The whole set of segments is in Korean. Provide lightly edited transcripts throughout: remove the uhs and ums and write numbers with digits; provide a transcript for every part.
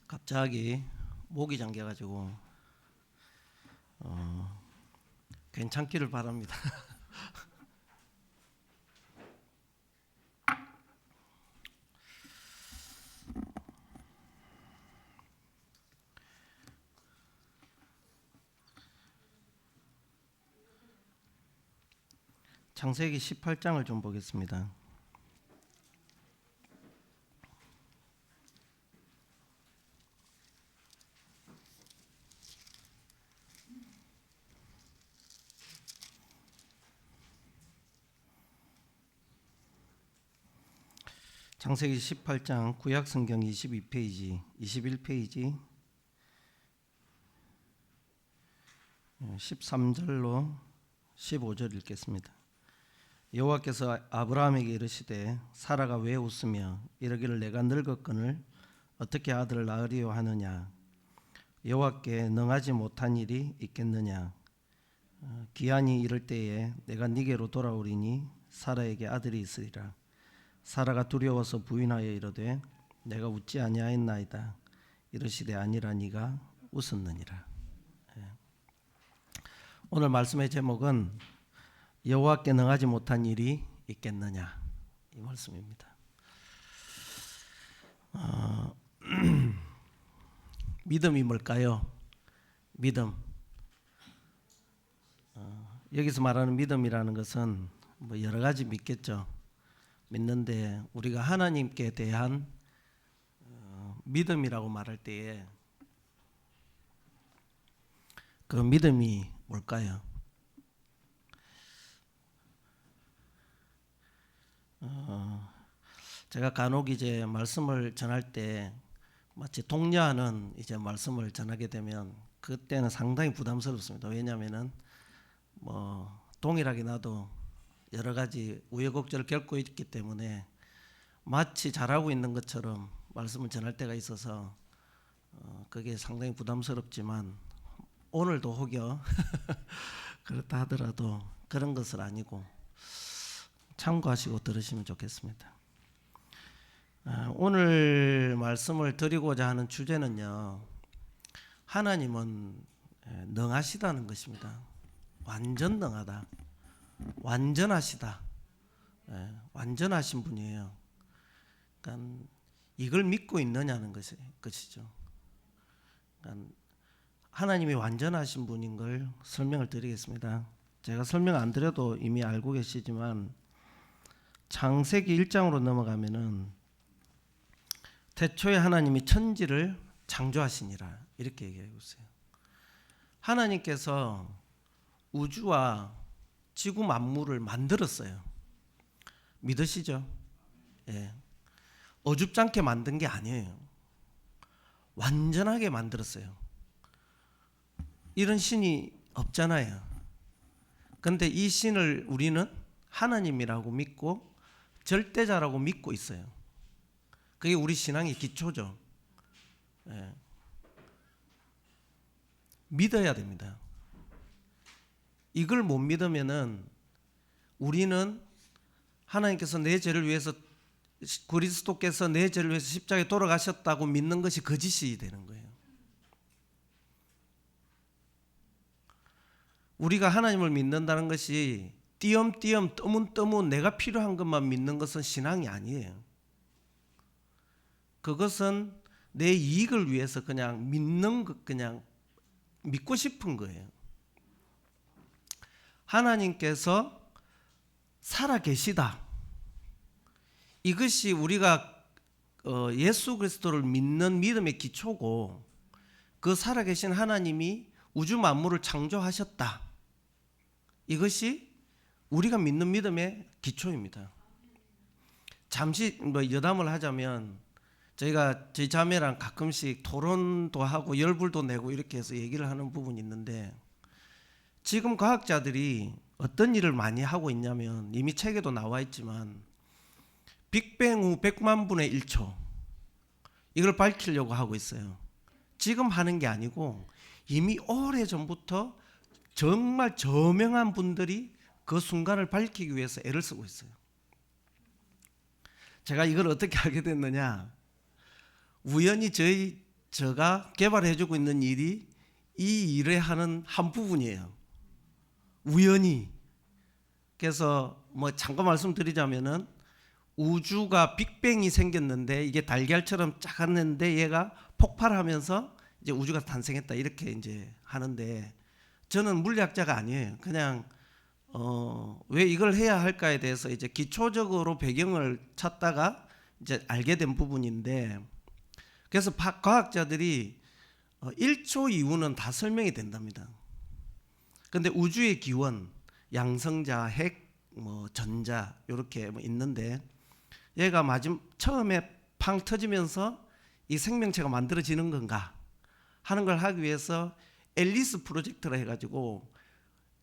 갑자기 목이 잠겨가지고 괜찮기를 바랍니다. 창세기 18장을 좀 보겠습니다. 창세기 18장 구약성경 22페이지, 21페이지 13절로 15절 읽겠습니다. 여호와께서 아브라함에게 이르시되 사라가 왜 웃으며 이르기를 내가 늙었거늘 어떻게 아들을 낳으리요 하느냐. 여호와께 능하지 못한 일이 있겠느냐. 기한이 이를 때에 내가 네게로 돌아오리니 사라에게 아들이 있으리라. 사라가 두려워서 부인하여 이르되 내가 웃지 아니하였나이다. 이르시되 아니라 네가 웃었느니라. 오늘 말씀의 제목은 여호와께 능하지 못한 일이 있겠느냐, 이 말씀입니다. 믿음이 뭘까요? 믿음. 여기서 말하는 믿음이라는 것은 뭐 여러 가지 믿겠죠. 믿는데 우리가 하나님께 대한 믿음이라고 말할 때에 그 믿음이 뭘까요? 제가 간혹 이제 말씀을 전할 때 마치 독려하는 이제 말씀을 전하게 되면 그때는 상당히 부담스럽습니다. 왜냐하면은 뭐 동일하게 나도 여러 가지 우여곡절을 겪고 있기 때문에 마치 잘하고 있는 것처럼 말씀을 전할 때가 있어서 그게 상당히 부담스럽지만 오늘도 혹여 그렇다 하더라도 그런 것은 아니고 참고하시고 들으시면 좋겠습니다. 오늘 말씀을 드리고자 하는 주제는요, 하나님은 능하시다는 것입니다. 완전 능하다, 완전하시다, 완전하신 분이에요. 그러니까 이걸 믿고 있느냐는 것이죠. 그러니까 하나님이 완전하신 분인 걸 설명을 드리겠습니다. 제가 설명 안 드려도 이미 알고 계시지만 창세기 1장으로 넘어가면은 태초에 하나님이 천지를 창조하시니라 이렇게 얘기하고 있어요. 하나님께서 우주와 지구 만물을 만들었어요. 믿으시죠? 예. 어줍잖게 만든 게 아니에요. 완전하게 만들었어요. 이런 신이 없잖아요. 그런데 이 신을 우리는 하나님이라고 믿고 절대자라고 믿고 있어요. 그게 우리 신앙의 기초죠. 예. 믿어야 됩니다. 이걸 못 믿으면은 우리는 하나님께서 내 죄를 위해서, 그리스도께서 내 죄를 위해서 십자가에 돌아가셨다고 믿는 것이 거짓이 되는 거예요. 우리가 하나님을 믿는다는 것이 띄엄띄엄 뜨문뜨문 내가 필요한 것만 믿는 것은 신앙이 아니에요. 그것은 내 이익을 위해서 그냥 믿는 것, 그냥 믿고 싶은 거예요. 하나님께서 살아 계시다. 이것이 우리가 예수 그리스도를 믿는 믿음의 기초고, 그 살아 계신 하나님이 우주 만물을 창조하셨다. 이것이 우리가 믿는 믿음의 기초입니다. 잠시 뭐 여담을 하자면 저희가 저희 자매랑 가끔씩 토론도 하고 열불도 내고 이렇게 해서 얘기를 하는 부분이 있는데, 지금 과학자들이 어떤 일을 많이 하고 있냐면, 이미 책에도 나와 있지만 빅뱅 후 100만 분의 1초 이걸 밝히려고 하고 있어요. 지금 하는 게 아니고 이미 오래전부터 정말 저명한 분들이 그 순간을 밝히기 위해서 애를 쓰고 있어요. 제가 이걸 어떻게 알게 됐느냐, 우연히 제가 개발해주고 있는 일이 이 일에 하는 한 부분이에요. 우연히. 그래서 뭐 잠깐 말씀드리자면은 우주가 빅뱅이 생겼는데 이게 달걀처럼 작았는데 얘가 폭발하면서 이제 우주가 탄생했다 이렇게 이제 하는데, 저는 물리학자가 아니에요. 그냥 왜 이걸 해야 할까에 대해서 이제 기초적으로 배경을 찾다가 이제 알게 된 부분인데, 그래서 과학자들이 1초 이후는 다 설명이 된답니다. 근데 우주의 기원, 양성자, 핵, 뭐 전자 이렇게 뭐 있는데, 얘가 처음에 팡 터지면서 이 생명체가 만들어지는 건가 하는 걸 하기 위해서 앨리스 프로젝트라 해가지고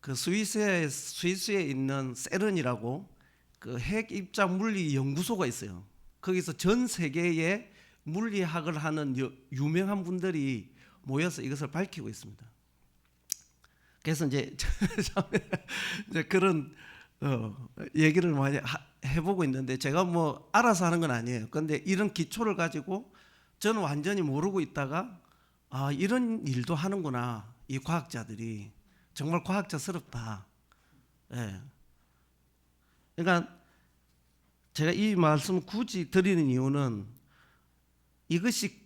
그 스위스에 있는 세른이라고 그 핵 입자 물리 연구소가 있어요. 거기서 전 세계의 물리학을 하는 유명한 분들이 모여서 이것을 밝히고 있습니다. 그래서 이제 그런 얘기를 많이 해보고 있는데, 제가 뭐 알아서 하는 건 아니에요. 그런데 이런 기초를 가지고 저는 완전히 모르고 있다가 이런 일도 하는구나, 이 과학자들이. 정말 과학자스럽다. 예. 그러니까 제가 이 말씀을 굳이 드리는 이유는 이것이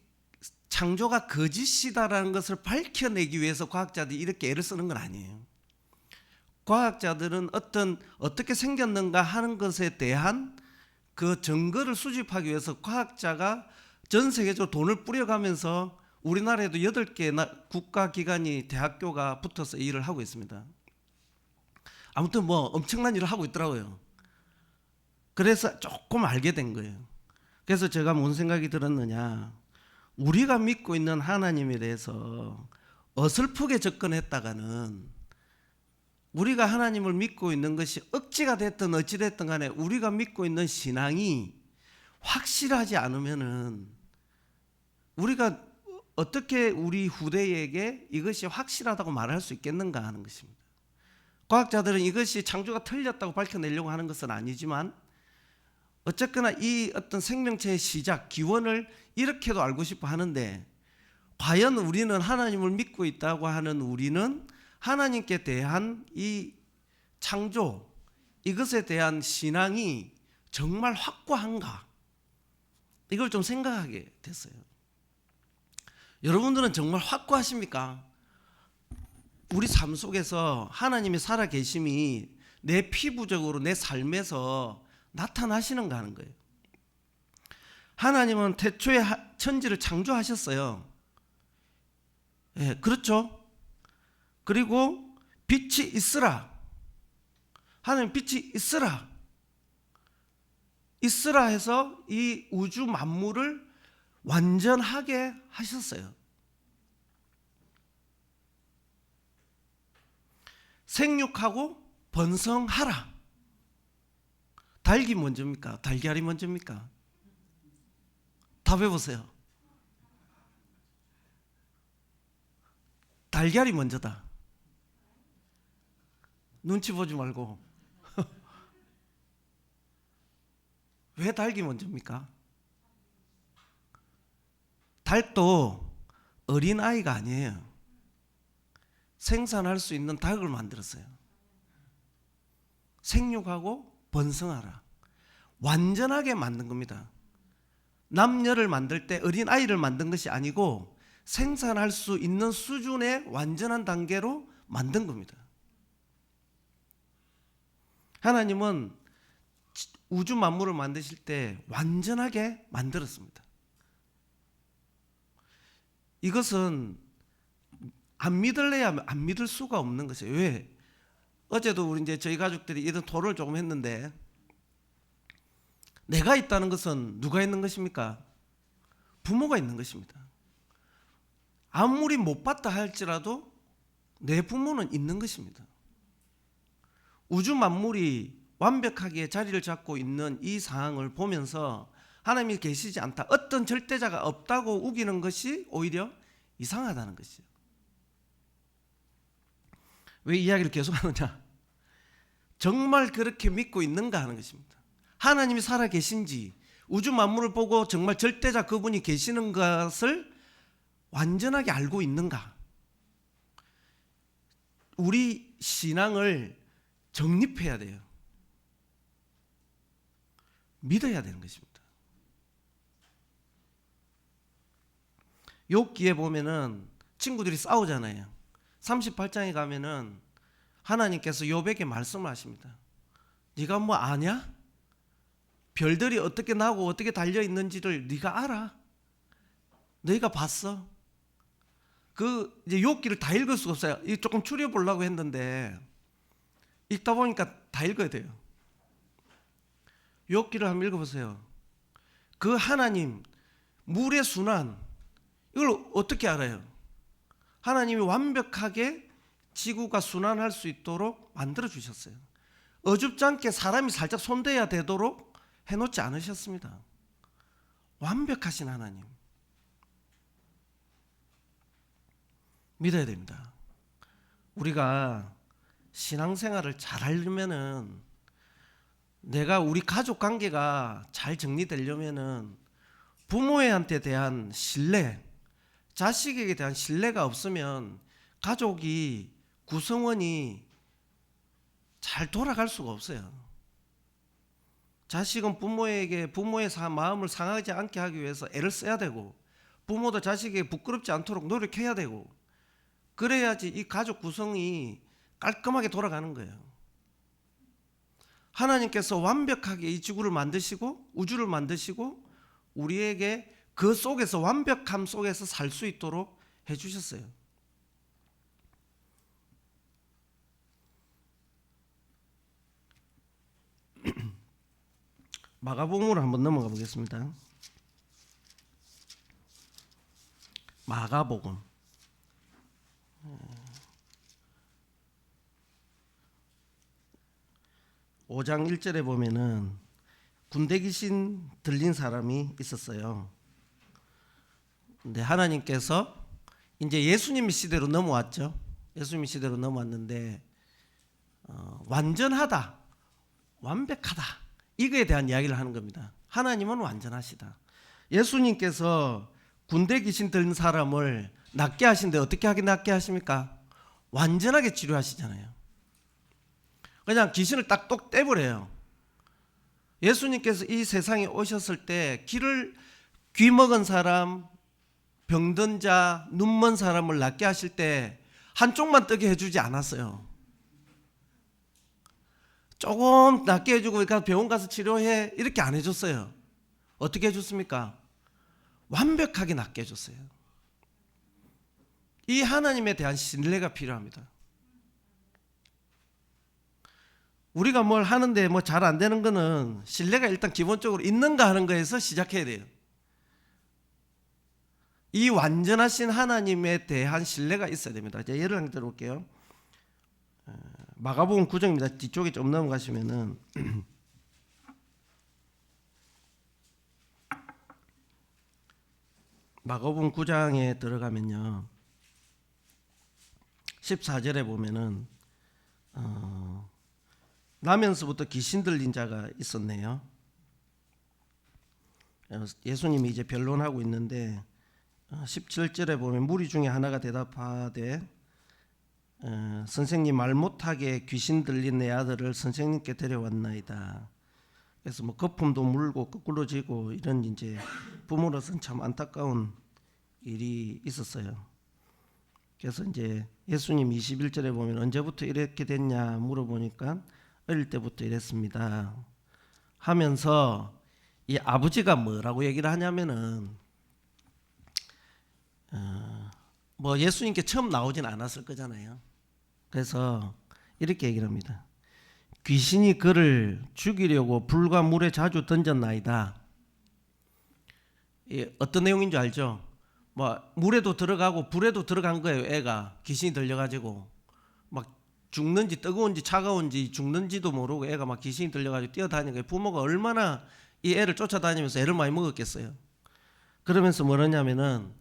창조가 거짓이다라는 것을 밝혀내기 위해서 과학자들이 이렇게 애를 쓰는 건 아니에요. 과학자들은 어떻게 생겼는가 하는 것에 대한 그 증거를 수집하기 위해서 과학자가 전 세계적으로 돈을 뿌려가면서, 우리나라에도 8개 국가기관이 대학교가 붙어서 일을 하고 있습니다. 아무튼 뭐 엄청난 일을 하고 있더라고요. 그래서 조금 알게 된 거예요. 그래서 제가 뭔 생각이 들었느냐, 우리가 믿고 있는 하나님에 대해서 어설프게 접근했다가는, 우리가 하나님을 믿고 있는 것이 억지가 됐든 어찌 됐든 간에 우리가 믿고 있는 신앙이 확실하지 않으면은 우리가 어떻게 우리 후대에게 이것이 확실하다고 말할 수 있겠는가 하는 것입니다. 과학자들은 이것이 창조가 틀렸다고 밝혀내려고 하는 것은 아니지만, 어쨌거나 이 어떤 생명체의 시작, 기원을 이렇게도 알고 싶어 하는데, 과연 우리는 하나님을 믿고 있다고 하는 우리는 하나님께 대한 이 창조, 이것에 대한 신앙이 정말 확고한가? 이걸 좀 생각하게 됐어요. 여러분들은 정말 확고하십니까? 우리 삶 속에서 하나님이 살아계심이 내 피부적으로 내 삶에서 나타나시는가 하는 거예요. 하나님은 태초에 천지를 창조하셨어요. 예, 그렇죠? 그리고 빛이 있으라. 하나님 빛이 있으라. 있으라 해서 이 우주 만물을 완전하게 하셨어요. 생육하고 번성하라. 닭이 먼저입니까? 달걀이 먼저입니까? 답해보세요. 달걀이 먼저다. 눈치 보지 말고. 왜 닭이 먼저입니까? 닭도 어린 아이가 아니에요. 생산할 수 있는 닭을 만들었어요. 생육하고 번성하라. 완전하게 만든 겁니다. 남녀를 만들 때 어린 아이를 만든 것이 아니고 생산할 수 있는 수준의 완전한 단계로 만든 겁니다. 하나님은 우주 만물을 만드실 때 완전하게 만들었습니다. 이것은 안 믿을래야 안 믿을 수가 없는 것이에요. 왜? 어제도 우리 이제 저희 가족들이 이런 토론을 조금 했는데, 내가 있다는 것은 누가 있는 것입니까? 부모가 있는 것입니다. 아무리 못 봤다 할지라도 내 부모는 있는 것입니다. 우주 만물이 완벽하게 자리를 잡고 있는 이 상황을 보면서 하나님이 계시지 않다, 어떤 절대자가 없다고 우기는 것이 오히려 이상하다는 것이죠. 왜 이야기를 계속하느냐? 정말 그렇게 믿고 있는가 하는 것입니다. 하나님이 살아계신지, 우주 만물을 보고 정말 절대자 그분이 계시는 것을 완전하게 알고 있는가? 우리 신앙을 정립해야 돼요. 믿어야 되는 것입니다. 욥기에 보면은 친구들이 싸우잖아요. 38장에 가면은 하나님께서 욥에게 말씀을 하십니다. 네가 뭐 아냐? 별들이 어떻게 나고 어떻게 달려 있는지를 네가 알아? 너희가 봤어? 그 이제 욥기를 다 읽을 수가 없어요. 이 조금 추려 보려고 했는데 읽다 보니까 다 읽어야 돼요. 욥기를 한번 읽어보세요. 그 하나님 물의 순환 이걸 어떻게 알아요? 하나님이 완벽하게 지구가 순환할 수 있도록 만들어 주셨어요. 어줍지 않게 사람이 살짝 손대야 되도록 해놓지 않으셨습니다. 완벽하신 하나님 믿어야 됩니다. 우리가 신앙생활을 잘 하려면은, 내가 우리 가족 관계가 잘 정리되려면은 부모한테 대한 신뢰, 자식에게 대한 신뢰가 없으면 가족이 구성원이 잘 돌아갈 수가 없어요. 자식은 부모의 마음을 상하지 않게 하기 위해서 애를 써야 되고, 부모도 자식에게 부끄럽지 않도록 노력해야 되고, 그래야지 이 가족 구성이 깔끔하게 돌아가는 거예요. 하나님께서 완벽하게 이 지구를 만드시고 우주를 만드시고 우리에게 그 속에서, 완벽함 속에서 살 수 있도록 해주셨어요. 마가복음으로 한번 넘어가 보겠습니다. 마가복음 5장 1절에 보면은 군대 귀신 들린 사람이 있었어요. 근데 하나님께서 이제 예수님 시대로 넘어왔죠. 예수님 시대로 넘어왔는데 완전하다, 완벽하다, 이거에 대한 이야기를 하는 겁니다. 하나님은 완전하시다. 예수님께서 군대 귀신 들린 사람을 낫게 하신데 어떻게 하게 낫게 하십니까? 완전하게 치료하시잖아요. 그냥 귀신을 딱 똑 떼버려요. 예수님께서 이 세상에 오셨을 때 귀 먹은 사람, 병든 자, 눈 먼 사람을 낫게 하실 때 한쪽만 뜨게 해주지 않았어요. 조금 낫게 해주고 그러니까 병원 가서 치료해 이렇게 안 해줬어요. 어떻게 해줬습니까? 완벽하게 낫게 해줬어요. 이 하나님에 대한 신뢰가 필요합니다. 우리가 뭘 하는데 뭐 잘 안 되는 거는 신뢰가 일단 기본적으로 있는가 하는 거에서 시작해야 돼요. 이 완전하신 하나님에 대한 신뢰가 있어야 됩니다. 이제 예를 한번 들어볼게요. 마가복음 9장입니다. 뒤쪽에 좀 넘어가시면은 마가복음 9장에 들어가면요 14절에 보면은 나면서부터 귀신 들린 자가 있었네요. 예수님이 이제 변론하고 있는데 17절에 보면 무리 중에 하나가 대답하되 선생님 말 못하게 귀신 들린 내 아들을 선생님께 데려왔나이다. 그래서 뭐 거품도 물고 거꾸로 지고 이런 이제 부모로서는 참 안타까운 일이 있었어요. 그래서 이제 예수님 21절에 보면 언제부터 이렇게 됐냐 물어보니까 어릴 때부터 이랬습니다 하면서 이 아버지가 뭐라고 얘기를 하냐면은 뭐 예수님께 처음 나오진 않았을 거잖아요. 그래서 이렇게 얘기를 합니다. 귀신이 그를 죽이려고 불과 물에 자주 던졌나이다. 어떤 내용인 줄 알죠? 뭐 물에도 들어가고 불에도 들어간 거예요. 애가 귀신이 들려가지고 막 죽는지 뜨거운지 차가운지 죽는지도 모르고 애가 막 귀신이 들려가지고 뛰어다니는 부모가 얼마나 이 애를 쫓아다니면서 애를 많이 먹었겠어요. 그러면서 뭐냐면은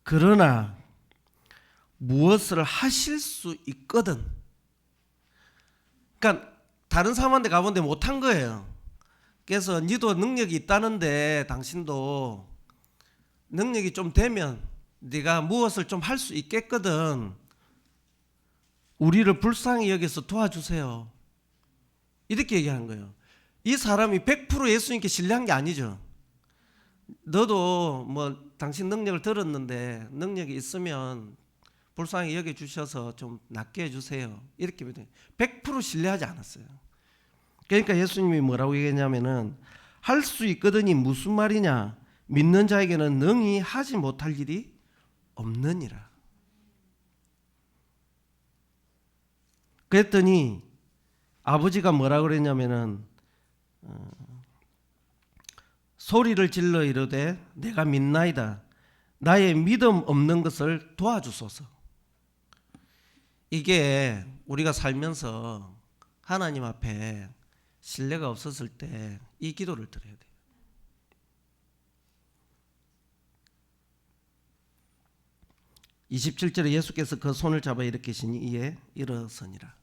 그러나 무엇을 하실 수 있거든. 그러니까 다른 사람한테 가본데 못한 거예요. 그래서 니도 능력이 있다는데 당신도 능력이 좀 되면 네가 무엇을 좀 할 수 있겠거든. 우리를 불쌍히 여겨서 도와주세요. 이렇게 얘기하는 거예요. 이 사람이 100% 예수님께 신뢰한 게 아니죠. 너도 뭐 당신 능력을 들었는데 능력이 있으면 불쌍히 여겨주셔서 좀 낫게 해주세요. 이렇게 100% 신뢰하지 않았어요. 그러니까 예수님이 뭐라고 얘기했냐면은 할 수 있거든이 무슨 말이냐? 믿는 자에게는 능히 하지 못할 일이 없느니라. 그랬더니 아버지가 뭐라 그랬냐면은 소리를 질러 이르되 내가 믿나이다. 나의 믿음 없는 것을 도와주소서. 이게 우리가 살면서 하나님 앞에 신뢰가 없었을 때 이 기도를 드려야 돼요. (27절에) 예수께서 그 손을 잡아 일으키시니 이에 일어서니라.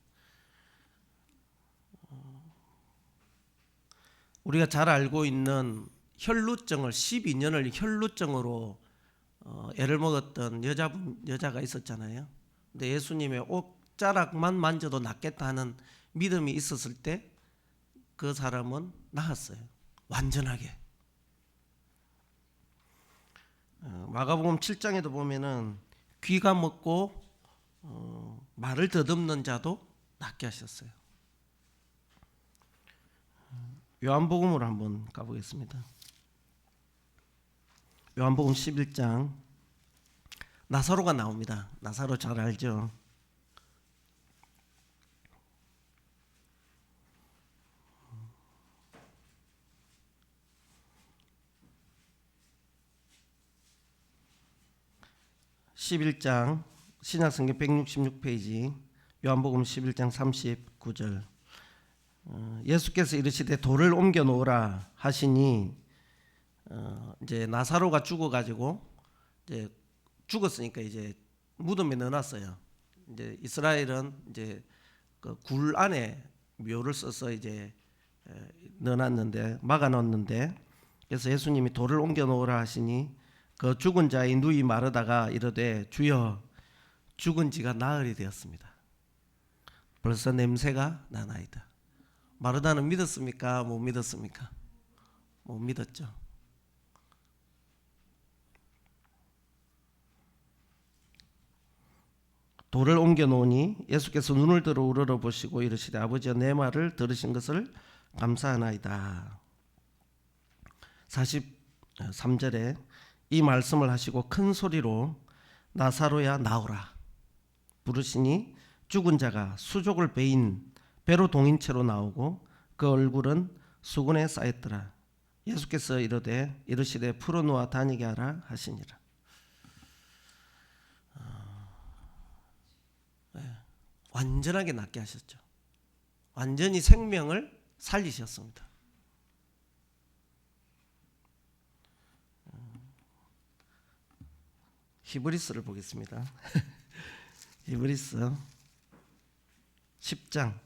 우리가 잘 알고 있는 혈루증을 12년을 혈루증으로 애를 먹었던 여자가 있었잖아요. 근데 예수님의 옷자락만 만져도 낫겠다 하는 믿음이 있었을 때 그 사람은 나았어요. 완전하게. 마가복음 7장에도 보면은 귀가 먹고 말을 더듬는 자도 낫게 하셨어요. 요한복음으로 한번 가보겠습니다. 요한복음 11장 나사로가 나옵니다. 나사로 잘 알죠? (11장) 신약성경 166페이지 요한복음 11장 39절 예수께서 이르시되 돌을 옮겨 놓으라 하시니 이제 나사로가 죽어가지고 이제 죽었으니까 이제 무덤에 넣어놨어요. 이제 이스라엘은 이제 그 굴 안에 묘를 써서 이제 넣어놨는데 막아놨는데 그래서 예수님이 돌을 옮겨 놓으라 하시니 그 죽은 자의 누이 마르다가 이르되 주여 죽은 지가 나흘이 되었습니다. 벌써 냄새가 나나이다. 마르다는 믿었습니까? 못 믿었습니까? 못 믿었죠. 돌을 옮겨 놓으니 예수께서 눈을 들어 우러러 보시고 이르시되 아버지여 내 말을 들으신 것을 감사하나이다. 43절에 이 말씀을 하시고 큰 소리로 나사로야 나오라 부르시니 죽은 자가 수족을 베인 배로 동인 채로 나오고 그 얼굴은 수건에 쌓였더라. 예수께서 이르시되 풀어놓아 다니게 하라 하시니라. 완전하게 낫게 하셨죠. 완전히 생명을 살리셨습니다. 히브리서를 보겠습니다. 히브리서 10장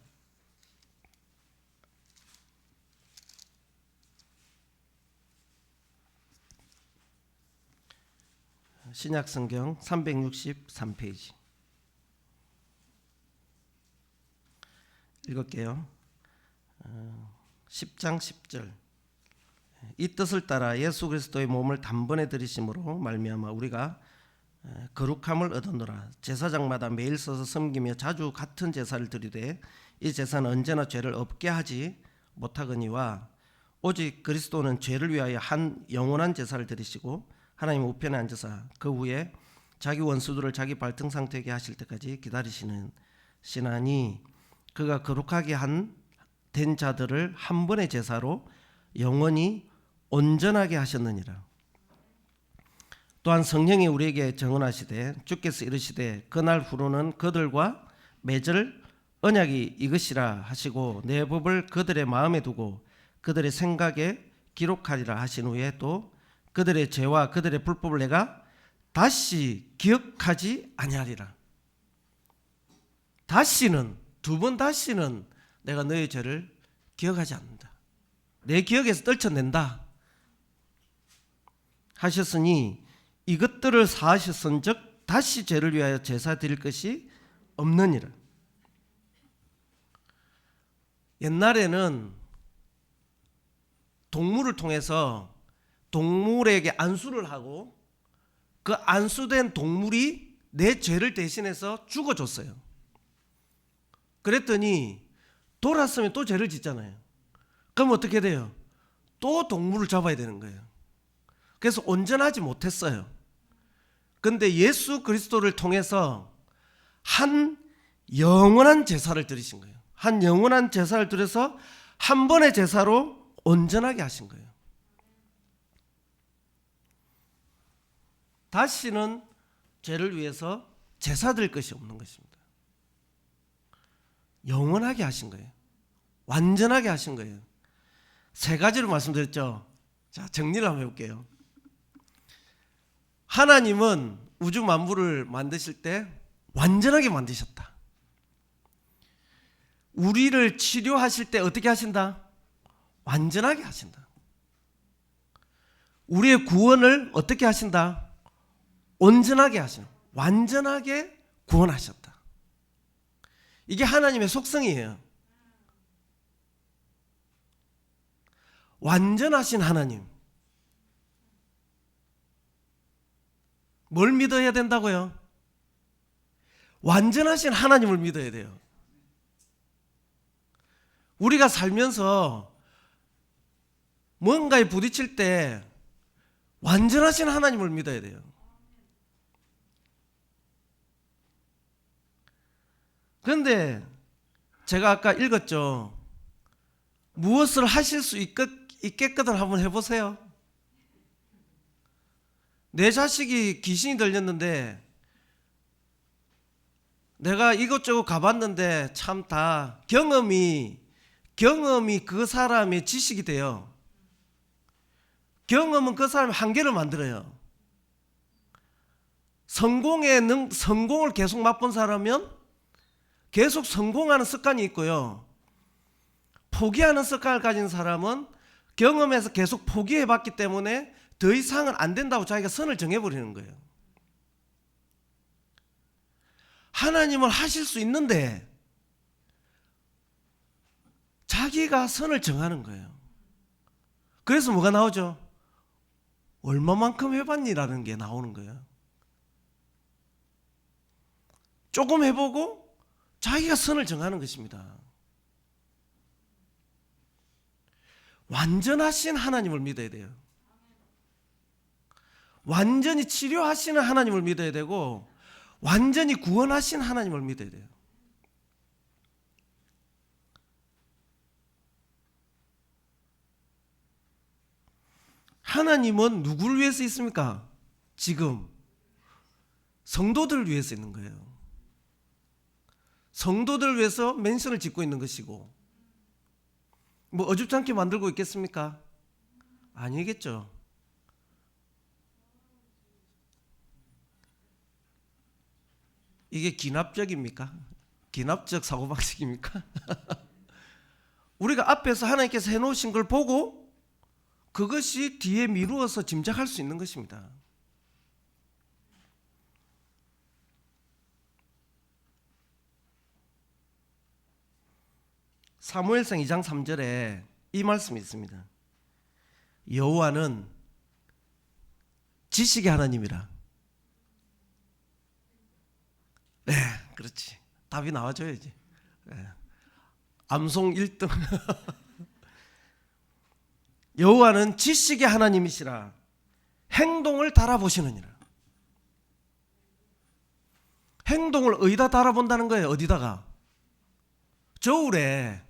신약성경 363페이지 읽을게요. 10장 10절 이 뜻을 따라 예수 그리스도의 몸을 단번에 들이심으로 말미암아 우리가 거룩함을 얻었노라. 제사장마다 매일 서서 섬기며 자주 같은 제사를 드리되 이 제사는 언제나 죄를 없게 하지 못하거니와 오직 그리스도는 죄를 위하여 한 영원한 제사를 드리시고 하나님 우편에 앉으사 그 후에 자기 원수들을 자기 발등 상태에 하실 때까지 기다리시는 시나니 그가 거룩하게 된 자들을 한 번의 제사로 영원히 온전하게 하셨느니라. 또한 성령이 우리에게 증언하시되 주께서 이르시되 그날 후로는 그들과 맺을 언약이 이것이라 하시고 내 법을 그들의 마음에 두고 그들의 생각에 기록하리라 하신 후에 또 그들의 죄와 그들의 불법을 내가 다시 기억하지 아니하리라. 다시는 두 번 다시는 내가 너의 죄를 기억하지 않는다. 내 기억에서 떨쳐낸다 하셨으니 이것들을 사하셨은즉 다시 죄를 위하여 제사 드릴 것이 없느니라. 옛날에는 동물을 통해서 동물에게 안수를 하고 그 안수된 동물이 내 죄를 대신해서 죽어줬어요. 그랬더니 돌았으면 또 죄를 짓잖아요. 그럼 어떻게 돼요? 또 동물을 잡아야 되는 거예요. 그래서 온전하지 못했어요. 그런데 예수 그리스도를 통해서 한 영원한 제사를 드리신 거예요. 한 영원한 제사를 드려서 한 번의 제사로 온전하게 하신 거예요. 다시는 죄를 위해서 제사 드릴 것이 없는 것입니다. 영원하게 하신 거예요. 완전하게 하신 거예요. 세 가지로 말씀드렸죠. 자, 정리를 한번 해볼게요. 하나님은 우주 만물을 만드실 때 완전하게 만드셨다. 우리를 치료하실 때 어떻게 하신다? 완전하게 하신다. 우리의 구원을 어떻게 하신다? 온전하게 하신다. 완전하게 구원하셨다. 이게 하나님의 속성이에요. 완전하신 하나님. 뭘 믿어야 된다고요? 완전하신 하나님을 믿어야 돼요. 우리가 살면서 뭔가에 부딪힐 때 완전하신 하나님을 믿어야 돼요. 그런데 제가 아까 읽었죠. 무엇을 하실 수 있겠거든 한번 해보세요. 내 자식이 귀신이 들렸는데 내가 이것저것 가봤는데 참 다 경험이 그 사람의 지식이 돼요. 경험은 그 사람의 한계를 만들어요. 성공을 계속 맛본 사람은 계속 성공하는 습관이 있고요. 포기하는 습관을 가진 사람은 경험에서 계속 포기해봤기 때문에 더 이상은 안 된다고 자기가 선을 정해버리는 거예요. 하나님은 하실 수 있는데 자기가 선을 정하는 거예요. 그래서 뭐가 나오죠? 얼마만큼 해봤니라는 게 나오는 거예요. 조금 해보고 자기가 선을 정하는 것입니다. 완전하신 하나님을 믿어야 돼요. 완전히 치료하시는 하나님을 믿어야 되고 완전히 구원하신 하나님을 믿어야 돼요. 하나님은 누구를 위해서 있습니까? 지금 성도들을 위해서 있는 거예요. 성도들을 위해서 맨션을 짓고 있는 것이고 뭐 어줍잖게 만들고 있겠습니까? 아니겠죠. 이게 기납적입니까? 기납적 사고방식입니까? 우리가 앞에서 하나님께서 해놓으신 걸 보고 그것이 뒤에 미루어서 짐작할 수 있는 것입니다. 사무엘상 2장 3절에 이 말씀이 있습니다. 여호와는 지식의 하나님이라. 네, 그렇지. 답이 나와줘야지. 네. 암송 1등. 여호와는 지식의 하나님이시라. 행동을 달아보시느니라. 행동을 어디다 달아본다는 거예요? 어디다가? 저울에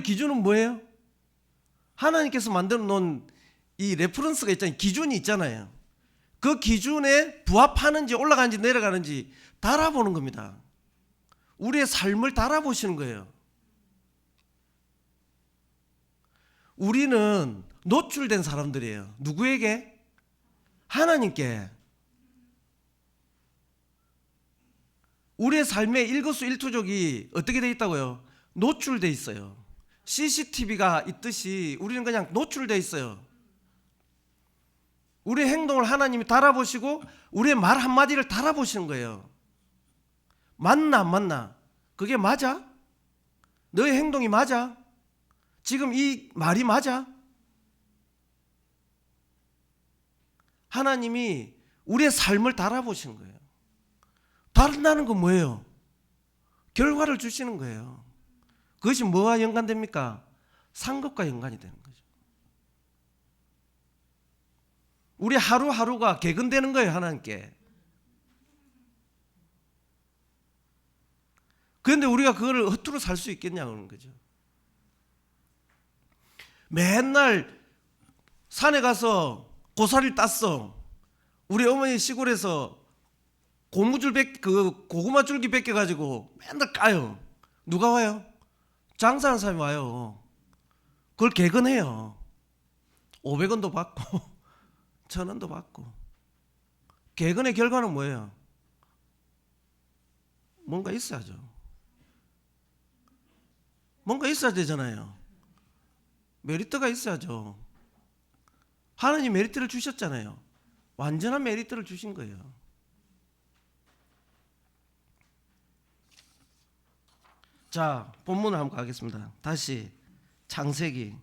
기준은 뭐예요? 하나님께서 만들어 놓은 이 레퍼런스가 있잖아요. 기준이 있잖아요. 그 기준에 부합하는지 올라가는지 내려가는지 달아보는 겁니다. 우리의 삶을 달아보시는 거예요. 우리는 노출된 사람들이에요. 누구에게? 하나님께. 우리의 삶의 일거수일투족이 어떻게 되어 있다고요? 노출되어 있어요. CCTV가 있듯이 우리는 그냥 노출되어 있어요. 우리의 행동을 하나님이 달아보시고 우리의 말 한마디를 달아보시는 거예요. 맞나 안 맞나? 그게 맞아? 너의 행동이 맞아? 지금 이 말이 맞아? 하나님이 우리의 삶을 달아보시는 거예요. 다른다는 건 뭐예요? 결과를 주시는 거예요. 그것이 뭐와 연관됩니까? 상급과 연관이 되는 거죠. 우리 하루하루가 개근되는 거예요, 하나님께. 그런데 우리가 그거를 허투루 살 수 있겠냐는 거죠. 맨날 산에 가서 고사리를 땄어. 우리 어머니 시골에서 고구마 줄기 뺏겨가지고 맨날 까요. 누가 와요? 장사하는 사람이 와요. 그걸 개근해요. 500원도 받고 1000원도 받고. 개근의 결과는 뭐예요? 뭔가 있어야죠. 뭔가 있어야 되잖아요. 메리트가 있어야죠. 하나님 메리트를 주셨잖아요. 완전한 메리트를 주신 거예요. 자, 본문을 한번 가겠습니다. 다시 창세기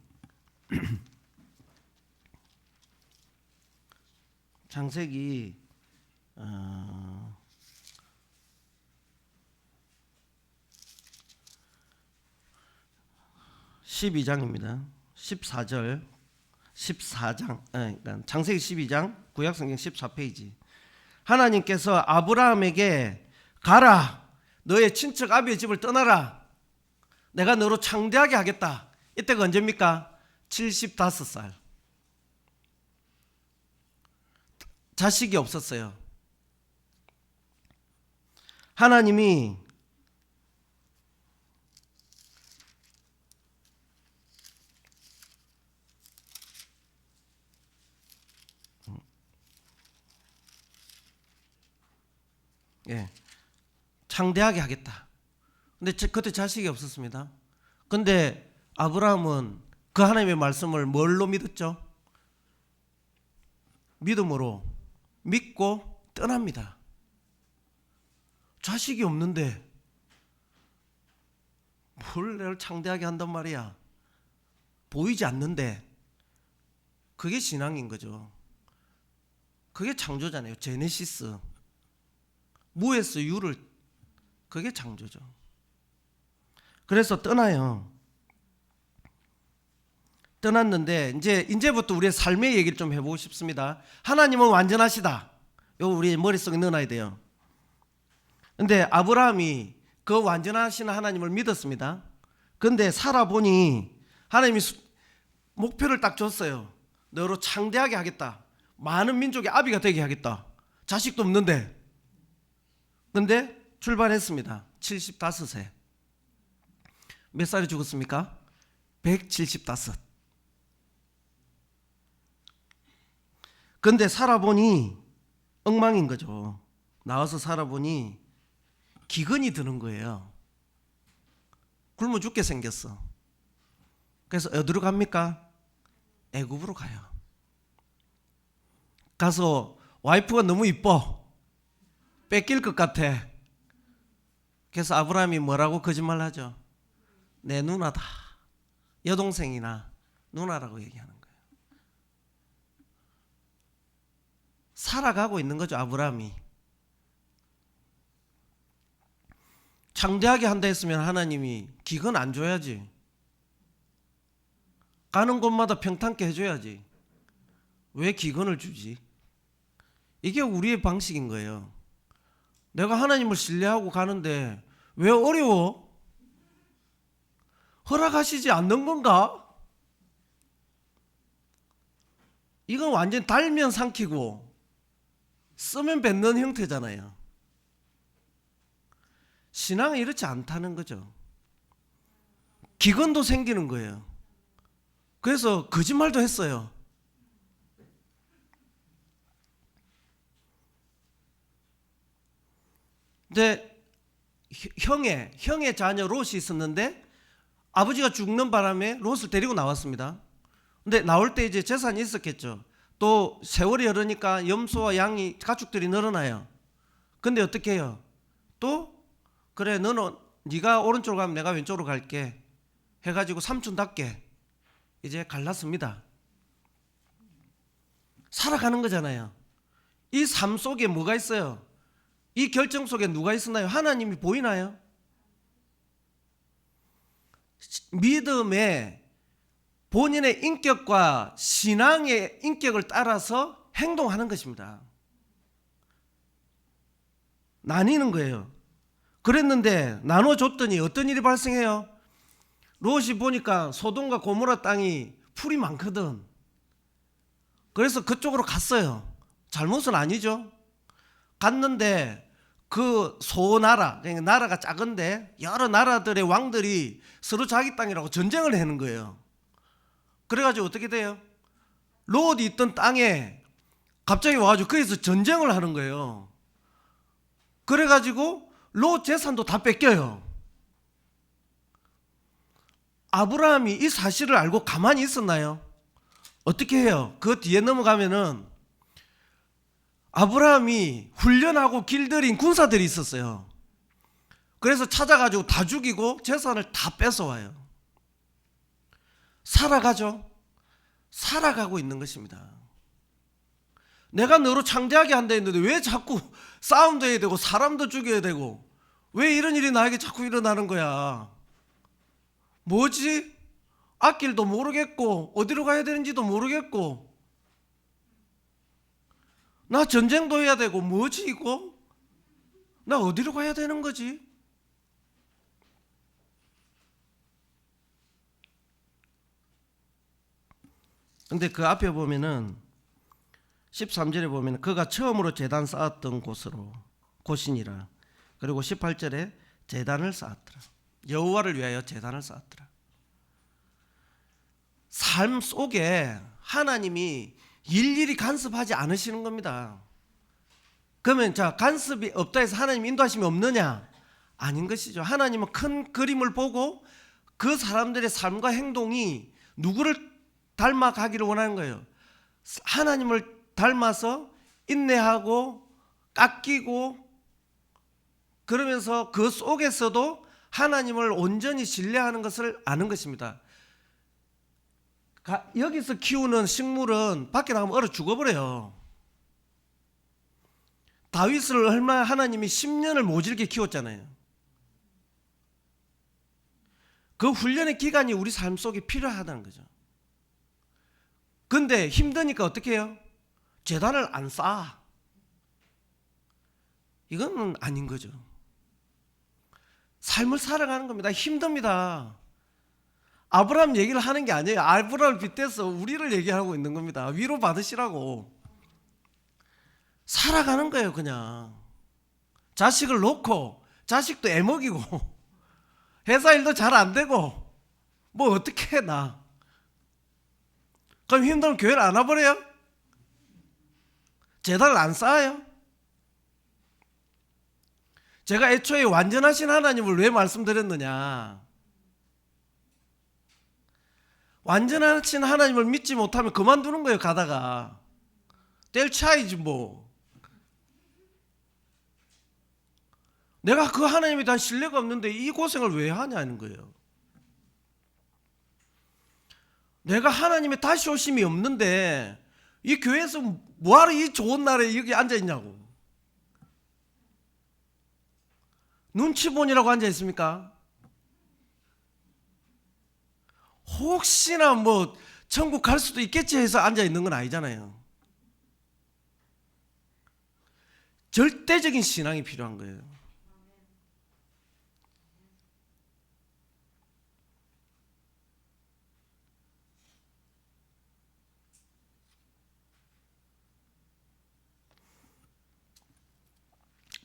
창세기 12장입니다. 14절 14장 그러니까 창세기 12장 구약성경 14페이지. 하나님께서 아브라함에게 가라, 너의 친척 아비의 집을 떠나라, 내가 너로 창대하게 하겠다. 이때가 언제입니까? 75살. 자식이 없었어요. 하나님이 창대하게 하겠다. 근데 그때 자식이 없었습니다. 근데 아브라함은 그 하나님의 말씀을 뭘로 믿었죠? 믿음으로 믿고 떠납니다. 자식이 없는데 뭘 내가 창대하게 한단 말이야. 보이지 않는데. 그게 신앙인 거죠. 그게 창조잖아요. 제네시스. 무에서 유를, 그게 창조죠. 그래서 떠나요. 떠났는데 이제부터 우리의 삶의 얘기를 좀 해보고 싶습니다. 하나님은 완전하시다. 이거 우리 머릿속에 넣어놔야 돼요. 근데 아브라함이 그 완전하신 하나님을 믿었습니다. 근데 살아보니 하나님이 목표를 딱 줬어요. 너로 창대하게 하겠다. 많은 민족의 아비가 되게 하겠다. 자식도 없는데. 근데 출발했습니다. 75세. 몇 살에 죽었습니까? 175. 근데 살아보니 엉망인 거죠. 나와서 살아보니 기근이 드는 거예요. 굶어 죽게 생겼어. 그래서 어디로 갑니까? 애굽으로 가요. 가서 와이프가 너무 이뻐. 뺏길 것 같아. 그래서 아브라함이 뭐라고 거짓말 하죠? 내 누나다. 여동생이나 누나라고 얘기하는 거예요. 살아가고 있는 거죠, 아브라함이. 창대하게 한다 했으면 하나님이 기근 안 줘야지. 가는 곳마다 평탄케 해줘야지. 왜 기근을 주지? 이게 우리의 방식인 거예요. 내가 하나님을 신뢰하고 가는데 왜 어려워? 허락하시지 않는 건가? 이건 완전 달면 삼키고 쓰면 뱉는 형태잖아요. 신앙은 이렇지 않다는 거죠. 기근도 생기는 거예요. 그래서 거짓말도 했어요. 근데 형의 자녀 롯이 있었는데 아버지가 죽는 바람에 롯을 데리고 나왔습니다. 근데 나올 때 이제 재산이 있었겠죠. 또 세월이 흐르니까 염소와 양이 가축들이 늘어나요. 근데 어떻게 해요? 또 그래 너는 네가 오른쪽으로 가면 내가 왼쪽으로 갈게 해가지고 삼촌답게 이제 갈랐습니다. 살아가는 거잖아요. 이 삶 속에 뭐가 있어요? 이 결정 속에 누가 있었나요? 하나님이 보이나요? 믿음의 본인의 인격과 신앙의 인격을 따라서 행동하는 것입니다. 나뉘는 거예요. 그랬는데 나눠줬더니 어떤 일이 발생해요? 롯이 보니까 소돔과 고모라 땅이 풀이 많거든. 그래서 그쪽으로 갔어요. 잘못은 아니죠. 갔는데 그 소나라, 그러니까 나라가 작은데 여러 나라들의 왕들이 서로 자기 땅이라고 전쟁을 하는 거예요. 그래가지고 어떻게 돼요? 롯이 있던 땅에 갑자기 와가지고 거기서 전쟁을 하는 거예요. 그래가지고 롯 재산도 다 뺏겨요. 아브라함이 이 사실을 알고 가만히 있었나요? 어떻게 해요? 그 뒤에 넘어가면은 아브라함이 훈련하고 길들인 군사들이 있었어요. 그래서 찾아가지고 다 죽이고 재산을 다 뺏어와요. 살아가죠. 살아가고 있는 것입니다. 내가 너로 창대하게 한다 했는데 왜 자꾸 싸움도 해야 되고 사람도 죽여야 되고 왜 이런 일이 나에게 자꾸 일어나는 거야? 뭐지? 앞길도 모르겠고 어디로 가야 되는지도 모르겠고 나 전쟁도 해야 되고 뭐지 이거? 나 어디로 가야 되는 거지? 근데 그 앞에 보면은 13절에 보면 그가 처음으로 제단 쌓았던 곳이니라. 그리고 18절에 제단을 쌓았더라. 여호와를 위하여 제단을 쌓았더라. 삶 속에 하나님이 일일이 간섭하지 않으시는 겁니다. 그러면 자 간섭이 없다 해서 하나님 인도하심이 없느냐? 아닌 것이죠. 하나님은 큰 그림을 보고 그 사람들의 삶과 행동이 누구를 닮아가기를 원하는 거예요. 하나님을 닮아서 인내하고 깎이고 그러면서 그 속에서도 하나님을 온전히 신뢰하는 것을 아는 것입니다. 여기서 키우는 식물은 밖에 나가면 얼어 죽어버려요. 다윗을 얼마나 하나님이 10년을 모질게 키웠잖아요. 그 훈련의 기간이 우리 삶 속에 필요하다는 거죠. 근데 힘드니까 어떻게 해요? 제단을 안 쌓아. 이건 아닌 거죠. 삶을 살아가는 겁니다. 힘듭니다. 아브라함 얘기를 하는 게 아니에요. 아브라함을 빗대서 우리를 얘기하고 있는 겁니다. 위로 받으시라고. 살아가는 거예요, 그냥. 자식을 놓고 자식도 애먹이고 회사 일도 잘 안 되고 뭐 어떻게 해 나. 그럼 힘들면 교회를 안 와버려요? 제단을 안 쌓아요? 제가 애초에 완전하신 하나님을 왜 말씀드렸느냐? 완전하신 하나님을 믿지 못하면 그만두는 거예요. 가다가 뗄 차이지 뭐. 내가 그 하나님에 대한 신뢰가 없는데 이 고생을 왜 하냐는 거예요. 내가 하나님의 다시 오심이 없는데 이 교회에서 뭐하러 이 좋은 날에 여기 앉아있냐고. 눈치 보느라고 앉아있습니까? 혹시나 뭐 천국 갈 수도 있겠지 해서 앉아있는 건 아니잖아요. 절대적인 신앙이 필요한 거예요.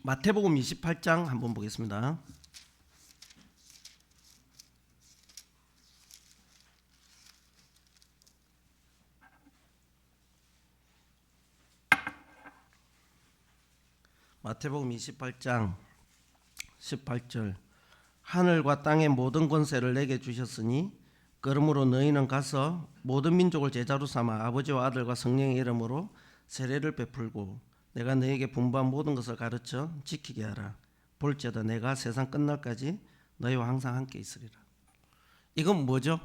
마태복음 28장 한번 보겠습니다. 마태복음 28장 18절 하늘과 땅의 모든 권세를 내게 주셨으니 그러므로 너희는 가서 모든 민족을 제자로 삼아 아버지와 아들과 성령의 이름으로 세례를 베풀고 내가 너희에게 분부한 모든 것을 가르쳐 지키게 하라. 볼지어다 내가 세상 끝날까지 너희와 항상 함께 있으리라. 이건 뭐죠?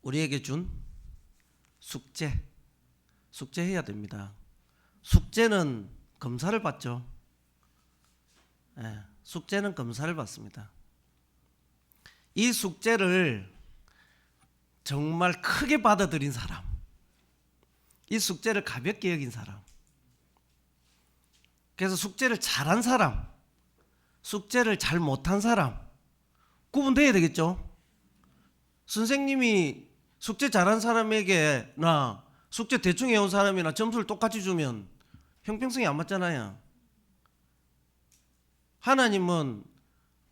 우리에게 준 숙제. 숙제해야 됩니다. 숙제는 검사를 받죠. 숙제는 검사를 받습니다. 이 숙제를 정말 크게 받아들인 사람, 이 숙제를 가볍게 여긴 사람, 그래서 숙제를 잘한 사람, 숙제를 잘 못한 사람 구분돼야 되겠죠. 선생님이 숙제 잘한 사람에게 나 숙제 대충 해온 사람이나 점수를 똑같이 주면 형평성이 안 맞잖아요. 하나님은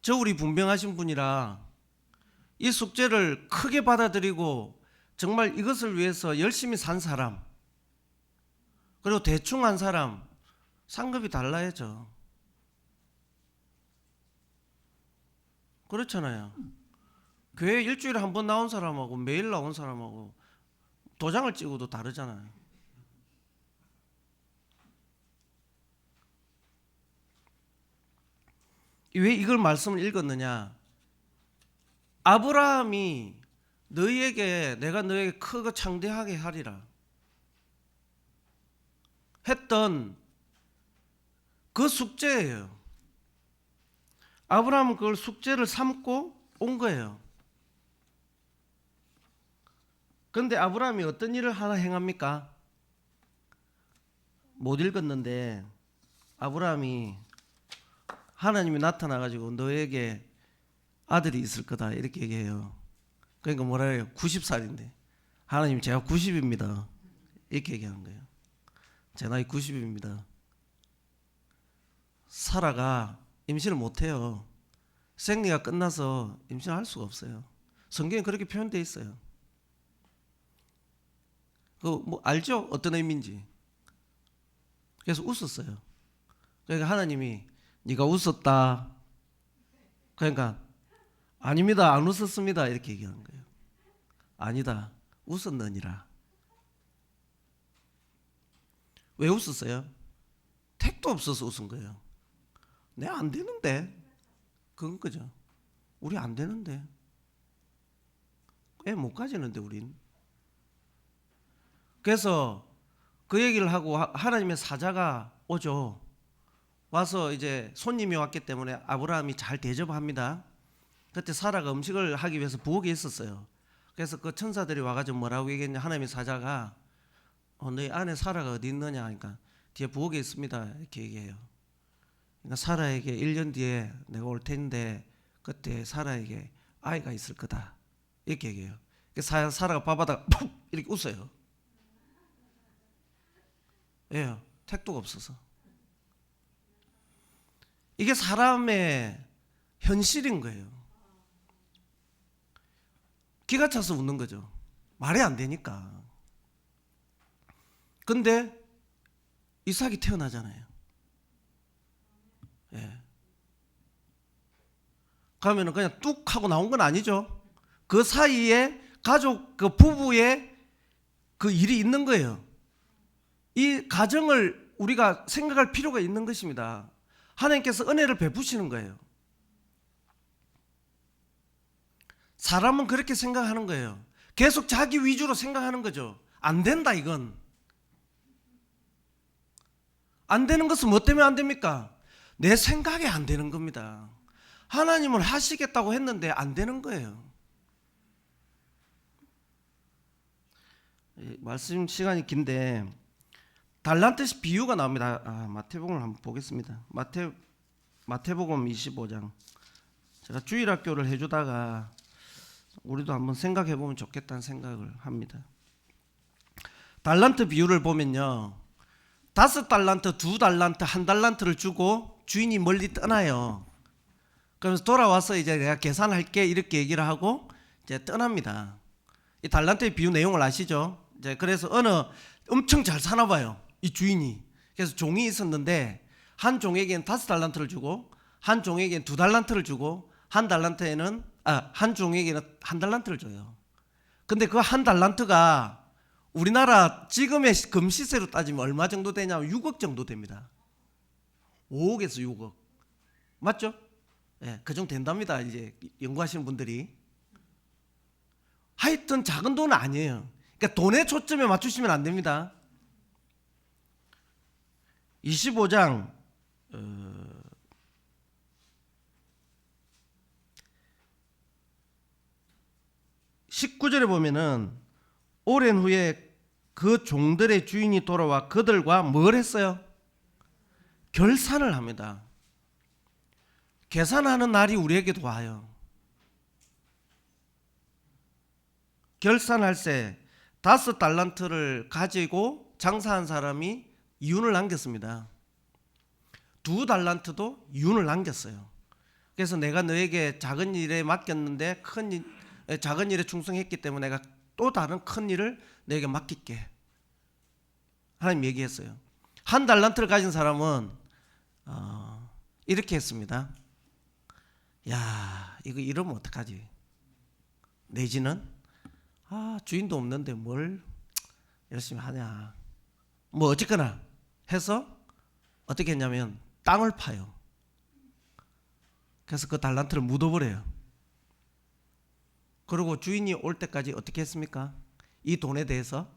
저울이 분명하신 분이라 이 숙제를 크게 받아들이고 정말 이것을 위해서 열심히 산 사람, 그리고 대충 한 사람 상급이 달라야죠. 그렇잖아요. 교회 일주일에 한 번 나온 사람하고 매일 나온 사람하고 도장을 찍어도 다르잖아요. 왜 이걸 말씀을 읽었느냐? 아브라함이 너희에게 내가 너희에게 크고 창대하게 하리라 했던 그 숙제예요. 아브라함은 그걸 숙제를 삼고 온 거예요. 그런데 아브라함이 어떤 일을 하나 행합니까? 못 읽었는데 아브라함이 하나님이 나타나가지고 너에게 아들이 있을 거다 이렇게 얘기해요. 그러니까 뭐라 해요? 90살인데 하나님 제가 90입니다 이렇게 얘기하는 거예요. 제 나이 90입니다. 사라가 임신을 못해요. 생리가 끝나서 임신할 수가 없어요. 성경에 그렇게 표현되어 있어요. 뭐 알죠? 어떤 의미인지. 그래서 웃었어요. 그러니까 하나님이 네가 웃었다. 그러니까 아닙니다. 안 웃었습니다. 이렇게 얘기하는 거예요. 아니다. 웃었느니라. 왜 웃었어요? 택도 없어서 웃은 거예요. 내 안 되는데. 그건 거죠. 우리 안 되는데. 애 못 가지는데 우린. 그래서 그 얘기를 하고 하나님의 사자가 오죠. 와서 이제 손님이 왔기 때문에 아브라함이 잘 대접합니다. 그때 사라가 음식을 하기 위해서 부엌에 있었어요. 그래서 그 천사들이 와가지고 뭐라고 얘기했냐? 하나님의 사자가 너희 아내 사라가 어디 있느냐 하니까 뒤에 부엌에 있습니다 이렇게 얘기해요. 그러니까 사라에게 1년 뒤에 내가 올 텐데 그때 사라에게 아이가 있을 거다 이렇게 얘기해요. 사라가 밥하다가 푹 이렇게 웃어요. 왜요? 택도가 없어서. 이게 사람의 현실인 거예요. 기가 차서 웃는 거죠. 말이 안 되니까. 근데 이삭이 태어나잖아요. 예. 그러면 그냥 뚝 하고 나온 건 아니죠. 그 사이에 가족, 그 부부의 그 일이 있는 거예요. 이 가정을 우리가 생각할 필요가 있는 것입니다. 하나님께서 은혜를 베푸시는 거예요. 사람은 그렇게 생각하는 거예요. 계속 자기 위주로 생각하는 거죠. 안 된다 이건. 안 되는 것은 뭐 때문에 안 됩니까? 내 생각이 안 되는 겁니다. 하나님은 하시겠다고 했는데 안 되는 거예요. 말씀 시간이 긴데 달란트 비유가 나옵니다. 마태복음을 한번 보겠습니다. 마태복음 25장. 제가 주일학교를 해주다가 우리도 한번 생각해 보면 좋겠다는 생각을 합니다. 달란트 비유를 보면요, 5달란트, 2달란트, 1달란트를 주고 주인이 멀리 떠나요. 그러면서 돌아와서 이제 내가 계산할게 이렇게 얘기를 하고 이제 떠납니다. 이 달란트의 비유 내용을 아시죠? 이제 그래서 엄청 잘 사나 봐요, 이 주인이. 그래서 종이 있었는데 한 종에게는 5달란트를 주고 한 종에게는 2달란트를 주고 한 달란트에는 한 종에게는 한 달란트를 줘요. 근데 그 한 달란트가 우리나라 지금의 금시세로 따지면 얼마 정도 되냐면 6억 정도 됩니다. 5억에서 6억. 맞죠? 예, 그 정도 된답니다. 이제 연구하시는 분들이. 하여튼 작은 돈은 아니에요. 그러니까 돈의 초점에 맞추시면 안 됩니다. 25장 19절에 보면은 오랜 후에 그 종들의 주인이 돌아와 그들과 뭘 했어요? 결산을 합니다. 계산하는 날이 우리에게도 와요. 결산할 때 5달란트를 가지고 장사한 사람이 이윤을 남겼습니다. 2달란트도 이윤을 남겼어요. 그래서 내가 너에게 작은 일에 맡겼는데 작은 일에 충성했기 때문에 내가 또 다른 큰 일을 너에게 맡길게. 하나님 얘기했어요. 1달란트를 가진 사람은 이렇게 했습니다. 야, 이거 이러면 어떡하지? 내지는 주인도 없는데 뭘 열심히 하냐. 뭐 어쨌거나 해서 어떻게 했냐면 땅을 파요. 그래서 그 달란트를 묻어버려요. 그리고 주인이 올 때까지 어떻게 했습니까? 이 돈에 대해서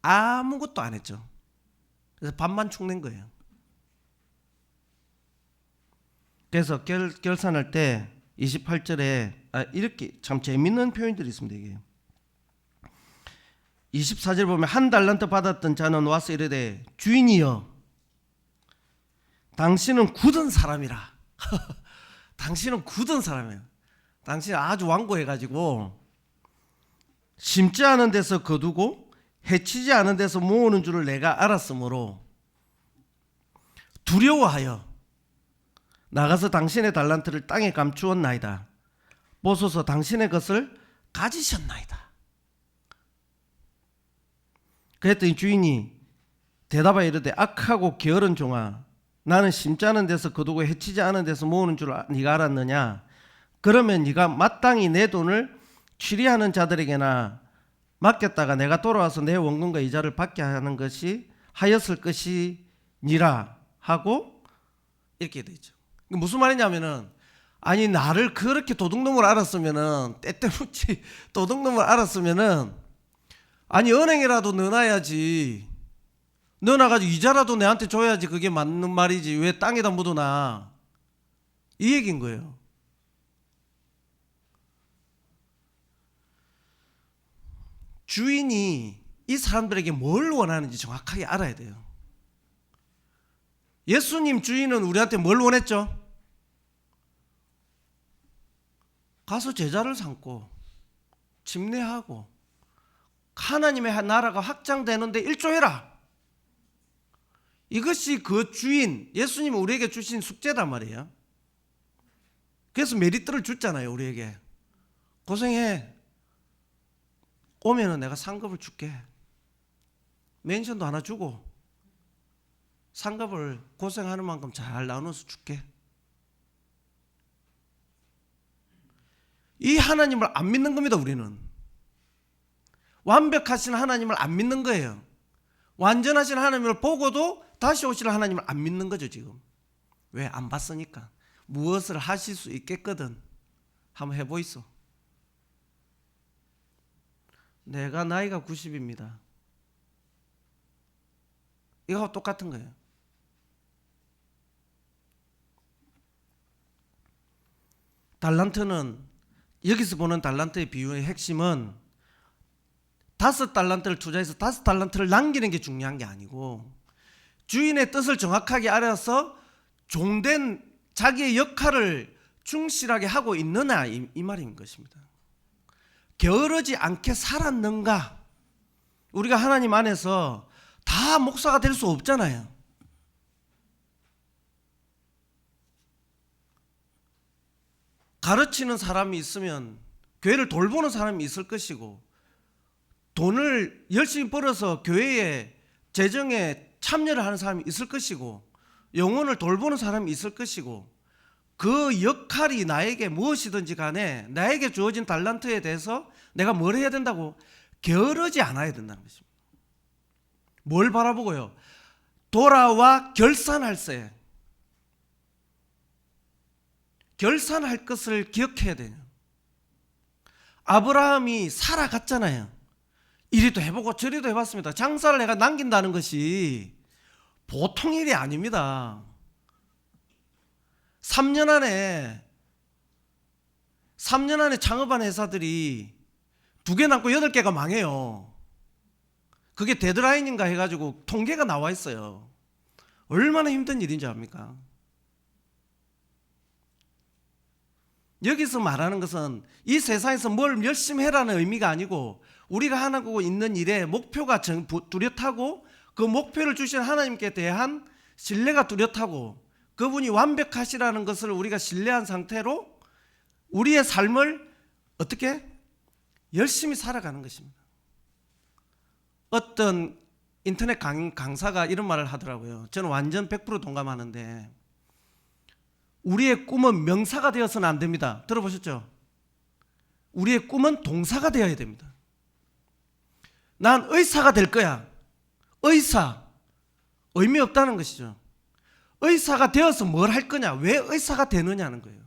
아무것도 안 했죠. 그래서 반만 축낸 거예요. 그래서 결산할 때 28절에 이렇게 참 재밌는 표현들이 있습니다. 이게 24절 보면 1달란트 받았던 자는 와서 이르되 주인이여 당신은 굳은 사람이라. 당신은 굳은 사람이에요. 당신은 아주 완고해가지고 심지 않은 데서 거두고 해치지 않은 데서 모으는 줄을 내가 알았으므로 두려워하여 나가서 당신의 달란트를 땅에 감추었나이다. 보소서 당신의 것을 가지셨나이다. 그랬더니 주인이 대답하여 이르되 악하고 게으른 종아 나는 심지 않은 데서 거두고 해치지 않은 데서 모으는 줄 네가 알았느냐. 그러면 네가 마땅히 내 돈을 취리하는 자들에게나 맡겼다가 내가 돌아와서 내 원금과 이자를 받게 하는 것이 하였을 것이니라 하고 이렇게 되죠. 무슨 말이냐면은 아니 나를 그렇게 도둑놈을 알았으면은 때때묻지 도둑놈을 알았으면은 아니 은행이라도 넣어놔야지. 넣어놔가지고 이자라도 내한테 줘야지. 그게 맞는 말이지. 왜 땅에다 묻어놔. 이 얘기인 거예요. 주인이 이 사람들에게 뭘 원하는지 정확하게 알아야 돼요. 예수님 주인은 우리한테 뭘 원했죠? 가서 제자를 삼고 침례하고 하나님의 나라가 확장되는데 일조해라. 이것이 그 주인 예수님은 우리에게 주신 숙제단 말이에요. 그래서 메리트를 줬잖아요. 우리에게 고생해. 오면은 내가 상급을 줄게. 맨션도 하나 주고 상급을 고생하는 만큼 잘 나눠서 줄게. 이 하나님을 안 믿는 겁니다. 우리는 완벽하신 하나님을 안 믿는 거예요. 완전하신 하나님을 보고도 다시 오실 하나님을 안 믿는 거죠. 지금 왜? 안 봤으니까. 무엇을 하실 수 있겠거든. 한번 해보이소. 내가 나이가 90입니다. 이거하고 똑같은 거예요. 달란트는 여기서 보는 달란트의 비유의 핵심은 5달란트를 투자해서 5달란트를 남기는 게 중요한 게 아니고 주인의 뜻을 정확하게 알아서 종된 자기의 역할을 충실하게 하고 있느냐 이 말인 것입니다. 게으르지 않게 살았는가? 우리가 하나님 안에서 다 목사가 될 수 없잖아요. 가르치는 사람이 있으면 교회를 돌보는 사람이 있을 것이고 돈을 열심히 벌어서 교회의 재정에 참여를 하는 사람이 있을 것이고 영혼을 돌보는 사람이 있을 것이고 그 역할이 나에게 무엇이든지 간에 나에게 주어진 달란트에 대해서 내가 뭘 해야 된다고 게으르지 않아야 된다는 것입니다. 뭘 바라보고요? 돌아와 결산할세. 결산할 것을 기억해야 돼요. 아브라함이 살아갔잖아요. 이리도 해보고 저리도 해봤습니다. 장사를 내가 남긴다는 것이 보통 일이 아닙니다. 3년 안에 창업한 회사들이 2개 남고 8개가 망해요. 그게 데드라인인가 해가지고 통계가 나와 있어요. 얼마나 힘든 일인지 압니까? 여기서 말하는 것은 이 세상에서 뭘 열심히 해라는 의미가 아니고 우리가 하고 있는 일에 목표가 뚜렷하고 그 목표를 주신 하나님께 대한 신뢰가 뚜렷하고 그분이 완벽하시라는 것을 우리가 신뢰한 상태로 우리의 삶을 어떻게 열심히 살아가는 것입니다. 어떤 인터넷 강사가 이런 말을 하더라고요. 저는 완전 100% 동감하는데 우리의 꿈은 명사가 되어서는 안 됩니다. 들어보셨죠? 우리의 꿈은 동사가 되어야 됩니다. 난 의사가 될 거야. 의사. 의미 없다는 것이죠. 의사가 되어서 뭘 할 거냐? 왜 의사가 되느냐는 거예요.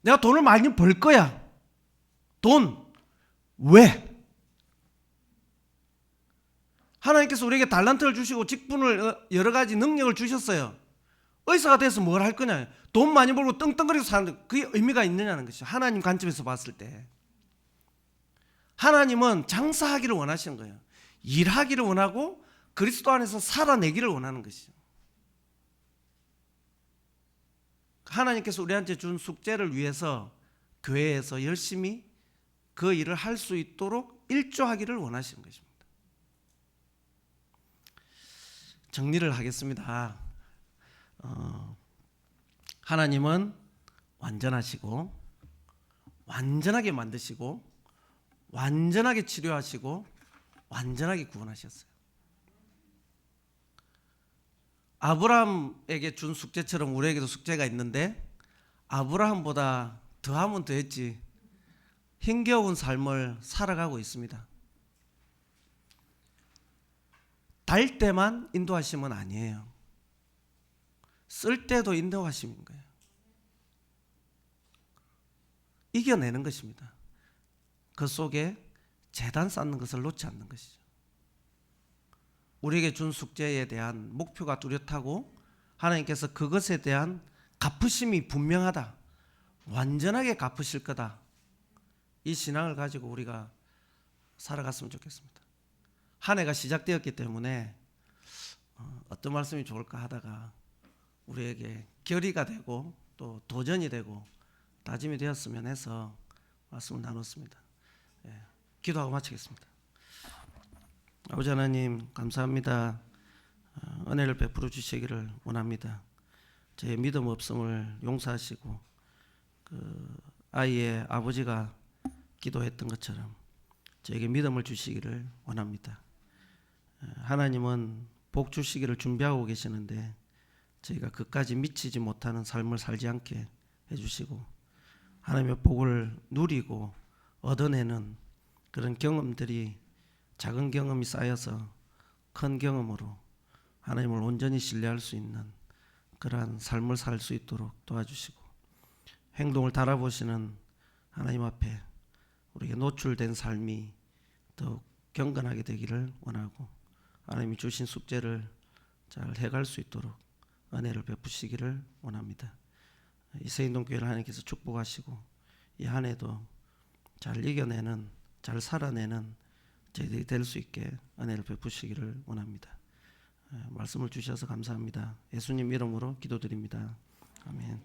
내가 돈을 많이 벌 거야. 돈. 왜? 하나님께서 우리에게 달란트를 주시고 직분을 여러 가지 능력을 주셨어요. 의사가 돼서 뭘 할 거냐? 돈 많이 벌고 떵떵거리고 사는 그게 의미가 있느냐는 것이죠. 하나님 관점에서 봤을 때. 하나님은 장사하기를 원하시는 거예요. 일하기를 원하고 그리스도 안에서 살아내기를 원하는 것이죠. 하나님께서 우리한테 준 숙제를 위해서 교회에서 열심히 그 일을 할 수 있도록 일조하기를 원하시는 것입니다. 정리를 하겠습니다. 하나님은 완전하시고 완전하게 만드시고 완전하게 치료하시고 완전하게 구원하셨어요. 아브라함에게 준 숙제처럼 우리에게도 숙제가 있는데 아브라함보다 더하면 더했지 힘겨운 삶을 살아가고 있습니다. 달 때만 인도하심은 아니에요. 쓸 때도 인도하심인 거예요. 이겨내는 것입니다. 그 속에 재단 쌓는 것을 놓지 않는 것이죠. 우리에게 준 숙제에 대한 목표가 뚜렷하고 하나님께서 그것에 대한 갚으심이 분명하다. 완전하게 갚으실 거다. 이 신앙을 가지고 우리가 살아갔으면 좋겠습니다. 한 해가 시작되었기 때문에 어떤 말씀이 좋을까 하다가 우리에게 결의가 되고 또 도전이 되고 다짐이 되었으면 해서 말씀을 나눴습니다. 기도하고 마치겠습니다. 아버지 하나님 감사합니다. 은혜를 베풀어 주시기를 원합니다. 제 믿음 없음을 용서하시고 그 아이의 아버지가 기도했던 것처럼 저에게 믿음을 주시기를 원합니다. 하나님은 복 주시기를 준비하고 계시는데 저희가 그까지 미치지 못하는 삶을 살지 않게 해주시고 하나님의 복을 누리고 얻어내는 그런 경험들이 작은 경험이 쌓여서 큰 경험으로 하나님을 온전히 신뢰할 수 있는 그러한 삶을 살 수 있도록 도와주시고 행동을 달아보시는 하나님 앞에 우리에게 노출된 삶이 더욱 경건하게 되기를 원하고 하나님이 주신 숙제를 잘 해갈 수 있도록 은혜를 베푸시기를 원합니다. 이 세인동교회를 하나님께서 축복하시고 이 한 해도 잘 이겨내는 잘 살아내는 저희들이 될 수 있게 은혜를 베푸시기를 원합니다. 말씀을 주셔서 감사합니다. 예수님 이름으로 기도드립니다. 아멘.